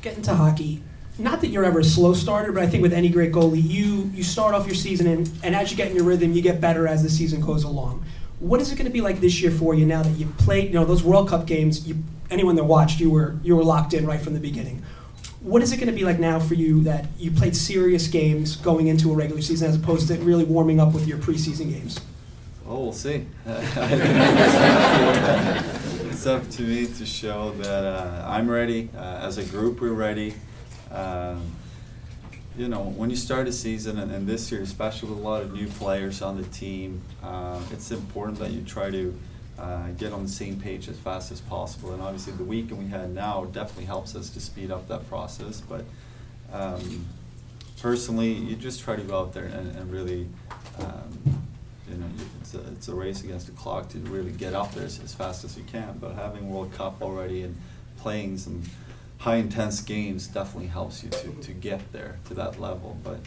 get into hockey, not that you're ever a slow starter, but I think with any great goalie, you start off your season and as you get in your rhythm, you get better as the season goes along. What is it going to be like this year for you now that you played, those World Cup games, anyone that watched, you were locked in right from the beginning. What is it going to be like now for you that you played serious games going into a regular season as opposed to really warming up with your preseason games? Oh, we'll see. It's up to me to show that I'm ready. As a group, we're ready. When you start a season, and this year, especially with a lot of new players on the team, it's important that you try to get on the same page as fast as possible. And obviously, the weekend we had now definitely helps us to speed up that process. But personally, you just try to go out there and really. It's a race against the clock to really get up there as fast as you can. But having World Cup already and playing some high intense games definitely helps you to get there to that level. But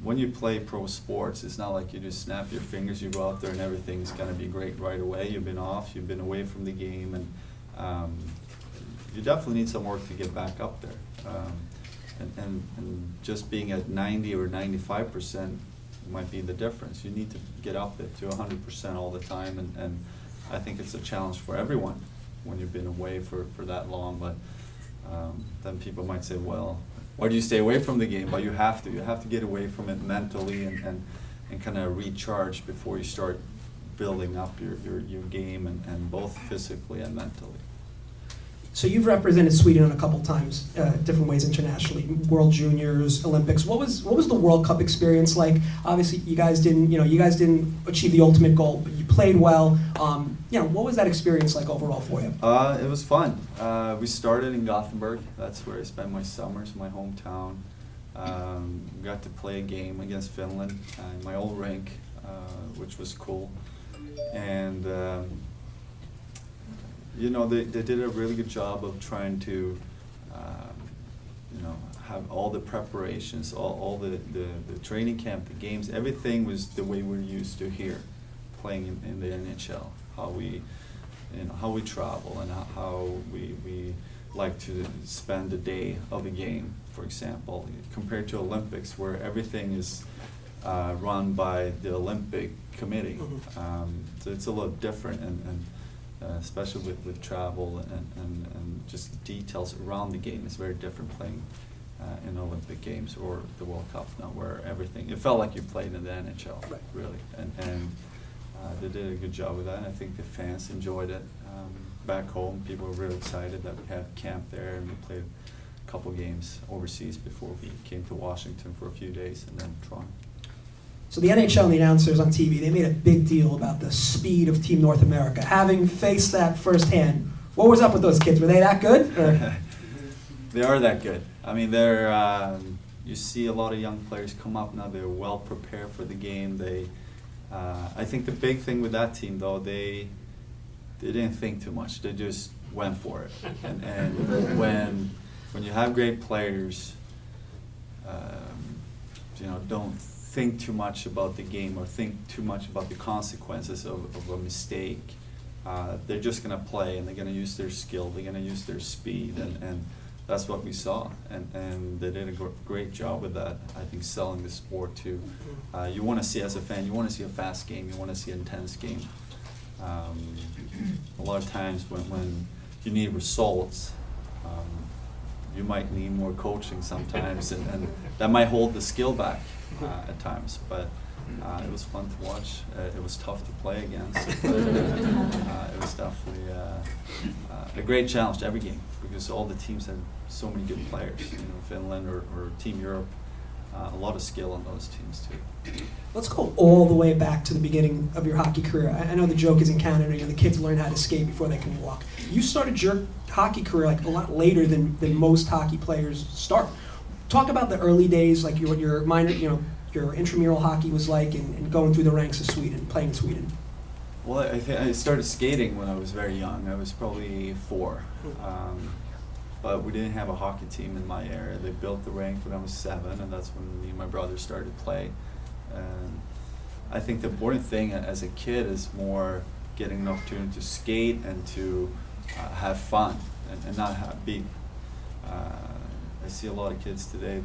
when you play pro sports, it's not like you just snap your fingers, you go out there and everything's going to be great right away. You've been off, you've been away from the game, and you definitely need some work to get back up there. And just being at 90 or 95% might be the difference. You need to get up there to 100% all the time, and I think it's a challenge for everyone when you've been away for that long. But then people might say, well, why do you stay away from the game? But you have to get away from it mentally and kind of recharge before you start building up your game, and both physically and mentally. So you've represented Sweden in a couple times, different ways internationally, World Juniors, Olympics. What was the World Cup experience like? Obviously, you guys didn't achieve the ultimate goal, but you played well. What was that experience like overall for you? It was fun. We started in Gothenburg. That's where I spent my summers, my hometown. Got to play a game against Finland in my old rink, which was cool. And they did a really good job of trying to, have all the preparations, all the training camp, the games, everything was the way we're used to here, playing in the NHL. How we travel and how we like to spend the day of a game, for example, compared to Olympics, where everything is run by the Olympic Committee. So it's a little different, and especially with travel and just details around the game. It's very different playing in Olympic Games or the World Cup now, where it felt like you played in the NHL, right. Really. And they did a good job with that, and I think the fans enjoyed it. Back home, people were really excited that we had camp there, and we played a couple games overseas before we came to Washington for a few days, and then Toronto. So the NHL and the announcers on TV, they made a big deal about the speed of Team North America. Having faced that firsthand, what was up with those kids? Were they that good? Or? They are that good. I mean, you see a lot of young players come up now. They're well prepared for the game. I think the big thing with that team, though, they didn't think too much. They just went for it. And when you have great players, don't think too much about the game or think too much about the consequences of a mistake. They're just going to play, and they're going to use their skill. They're going to use their speed, and that's what we saw. And they did a great job with that. I think selling the sport too. You want to see, as a fan, you want to see a fast game. You want to see an intense game. A lot of times when you need results, you might need more coaching sometimes, and that might hold the skill back at times. But it was fun to watch. It was tough to play against. But, it was definitely a great challenge to every game, because all the teams had so many good players. Finland or Team Europe, a lot of skill on those teams too. Let's go all the way back to the beginning of your hockey career. I know the joke is in Canada, the kids learn how to skate before they can walk. You started your hockey career like a lot later than most hockey players start. Talk about the early days, like your minor, your intramural hockey was like, and going through the ranks of Sweden, playing in Sweden. Well, I started skating when I was very young. I was probably 4. But we didn't have a hockey team in my area. They built the rink when I was 7, and that's when me and my brother started play. And I think the important thing as a kid is more getting an opportunity to skate and to have fun and not be I see a lot of kids today,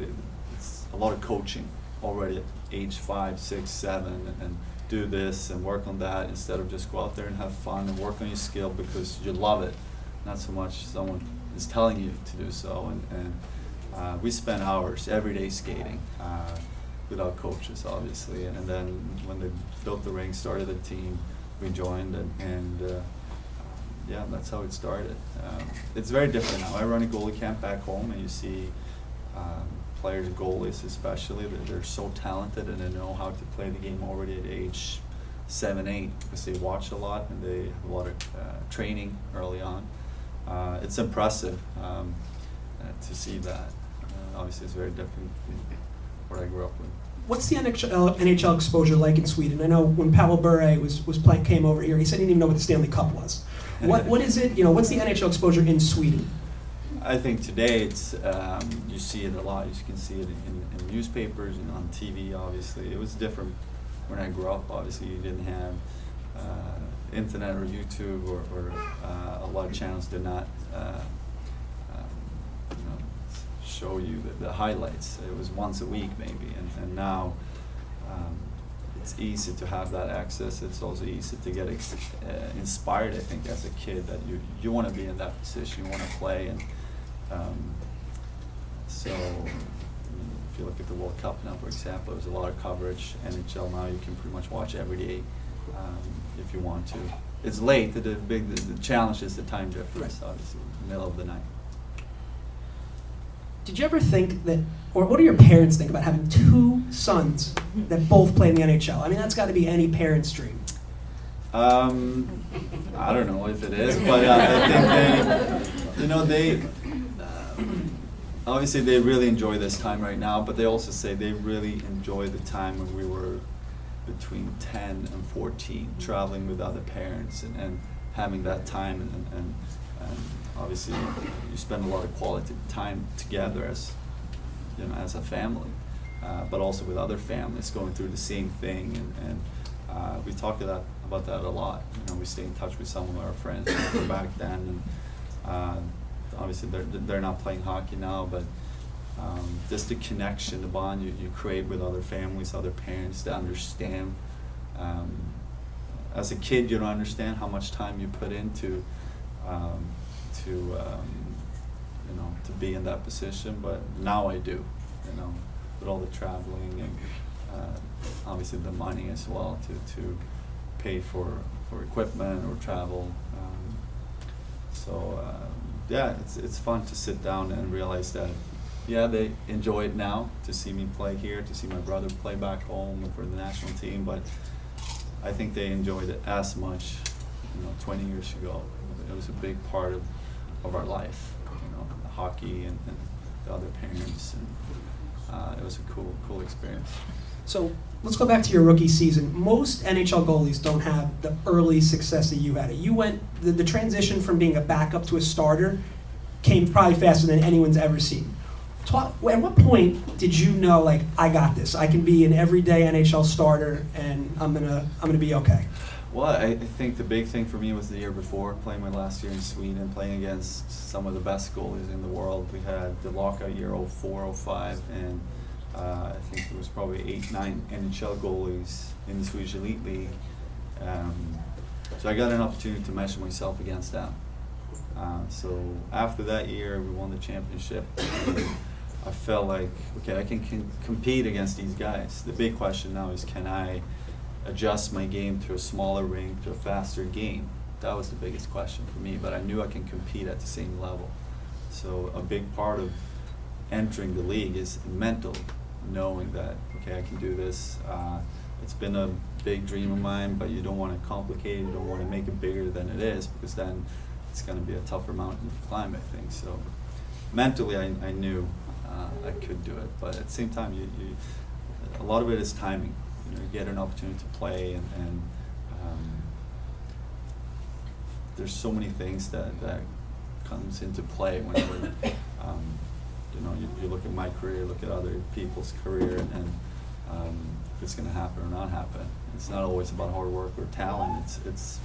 it's a lot of coaching already at age 5, 6, 7, and do this and work on that instead of just go out there and have fun and work on your skill because you love it, not so much someone is telling you to do so. And we spent hours every day skating without coaches, obviously. And then when they built the rink, started the team, we joined, and yeah, that's how it started. It's very different now. I run a goalie camp back home, and you see players, goalies especially, they're so talented and they know how to play the game already at age 7, 8 because they watch a lot and they have a lot of training early on. It's impressive to see that. Obviously, it's very different from what I grew up with. What's the NHL exposure like in Sweden? I know when Pavel Bure came over here, he said he didn't even know what the Stanley Cup was. What is it? What's the NHL exposure in Sweden? I think today it's you see it a lot. You can see it in newspapers and on TV. Obviously, it was different when I grew up. Obviously, you didn't have internet or YouTube or a lot of channels did not show you the highlights. It was once a week maybe, and now it's easy to have that access. It's also easy to get inspired, I think, as a kid that you want to be in that position, you want to play. And so if you look at the World Cup now, for example, there's a lot of coverage. NHL now you can pretty much watch every day if you want to. It's late. The challenge is the time difference, obviously, middle of the night. Did you ever think that, or what do your parents think about having 2 sons that both play in the NHL? I mean, that's got to be any parent's dream. I don't know if it is, but I think they obviously they really enjoy this time right now, but they also say they really enjoy the time when we were between 10 and 14, traveling with other parents and having that time and obviously you spend a lot of quality time together as a family, but also with other families going through the same thing, and we talk about that a lot. We stay in touch with some of our friends from back then, and obviously they're not playing hockey now, but just the connection, the bond you create with other families, other parents, to understand. As a kid, you don't understand how much time you put into to be in that position, but now I do, with all the traveling and obviously the money as well to pay for equipment or travel. Yeah, it's fun to sit down and realize that, yeah, they enjoy it now to see me play here, to see my brother play back home for the national team, but I think they enjoyed it as much 20 years ago. It was a big part of our life, the hockey and the other parents, and it was a cool experience. So let's go back to your rookie season. Most NHL goalies don't have the early success that you had. You went the transition from being a backup to a starter came probably faster than anyone's ever seen. At what point did you know, like, I got this? I can be an everyday NHL starter, and I'm gonna be okay. Well, I think the big thing for me was the year before, playing my last year in Sweden, playing against some of the best goalies in the world. We had the lockout year 04, 05, and I think there was probably 8, 9 NHL goalies in the Swedish Elite League. So I got an opportunity to measure myself against them. So after that year, we won the championship. I felt like, okay, I can compete against these guys. The big question now is, can I adjust my game to a smaller rink, to a faster game? That was the biggest question for me, but I knew I can compete at the same level. So a big part of entering the league is mental, knowing that, okay, I can do this. It's been a big dream of mine, but you don't want to complicate it, you don't want to make it bigger than it is, because then it's going to be a tougher mountain to climb, I think. So mentally, I knew I could do it, but at the same time, a lot of it is timing. You get an opportunity to play, and there's so many things that comes into play whenever you look at my career, look at other people's career, and if it's going to happen or not happen. It's not always about hard work or talent. It's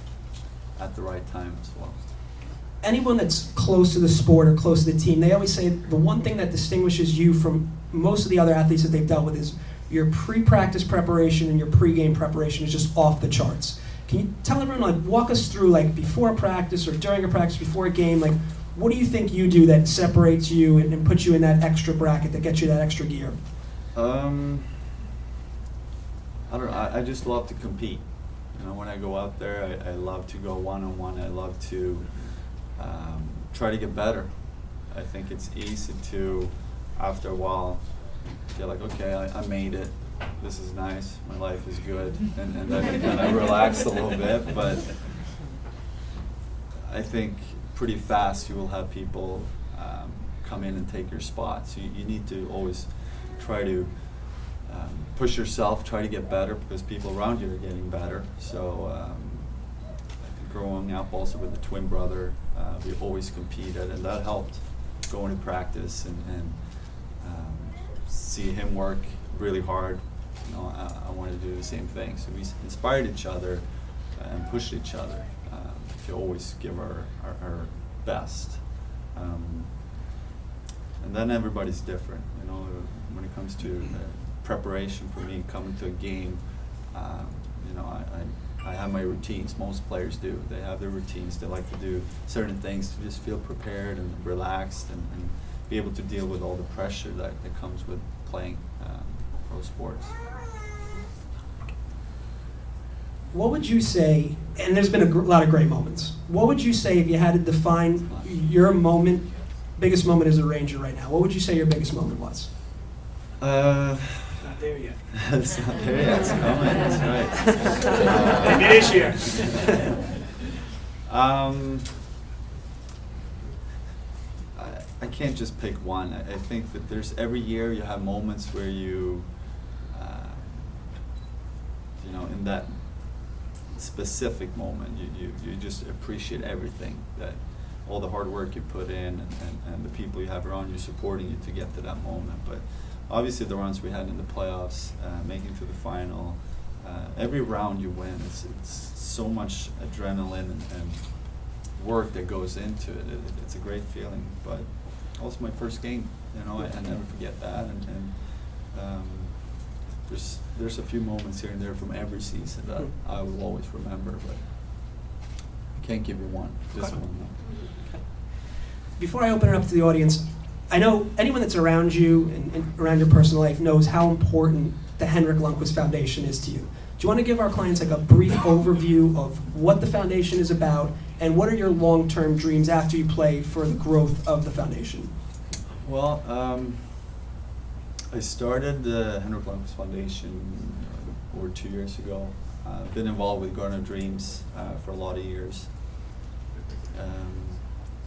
at the right time as well. anyone that's close to the sport or close to the team, they always say the one thing that distinguishes you from most of the other athletes that they've dealt with is your pre-practice preparation and your pre-game preparation is just off the charts. Can you tell everyone, like, walk us through, like, before a practice or during a practice, before a game, like, what do you think you do that separates you and puts you in that extra bracket, that gets you that extra gear? I don't know. I just love to compete. You know, when I go out there, I love to go one-on-one. I love to try to get better. I think it's easy to, after a while, feel like, okay, I made it. This is nice. My life is good, and then kind of relax a little bit. But I think pretty fast you will have people come in and take your spot. So you need to always try to push yourself, try to get better, because people around you are getting better. So I think growing up also with a twin brother, we always competed, and that helped going to practice and see him work really hard. You know, I wanted to do the same thing. So we inspired each other and pushed each other to always give our best. And then everybody's different. You know, when it comes to preparation for me, coming to a game, you know, I have my routines. Most players do. They have their routines. They like to do certain things to just feel prepared and relaxed and be able to deal with all the pressure that comes with playing pro sports. What would you say, and there's been a lot of great moments, what would you say if you had to define your moment, biggest moment as a Ranger right now? What would you say your biggest moment was? Not there yet. It's not there yet. It's coming. That's right. Maybe this year. I can't just pick one. I think that there's every year you have moments where you know, in that specific moment, you just appreciate everything, that all the hard work you put in and the people you have around you supporting you to get to that moment. But obviously the runs we had in the playoffs, making it to the final, every round you win, it's so much adrenaline and work that goes into it. It's a great feeling. But also my first game, you know, I never forget that. And there's a few moments here and there from every season that I will always remember, but I can't give you one. Just one. Okay. Before I open it up to the audience, I know anyone that's around you and around your personal life knows how important the Henrik Lundqvist Foundation is to you. Do you want to give our clients like a brief overview of what the foundation is about and what are your long-term dreams after you play for the growth of the foundation? Well, I started the Henrik Lundqvist Foundation over 2 years ago. I've been involved with Garden of Dreams for a lot of years.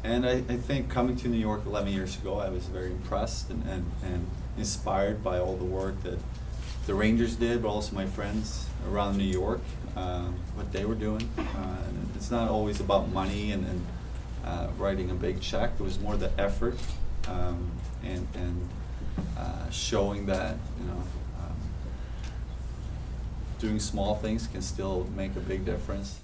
And I think coming to New York 11 years ago, I was very impressed and inspired by all the work that the Rangers did, but also my friends around New York, what they were doing. And it's not always about money and writing a big check. It was more the effort and showing that, you know, doing small things can still make a big difference.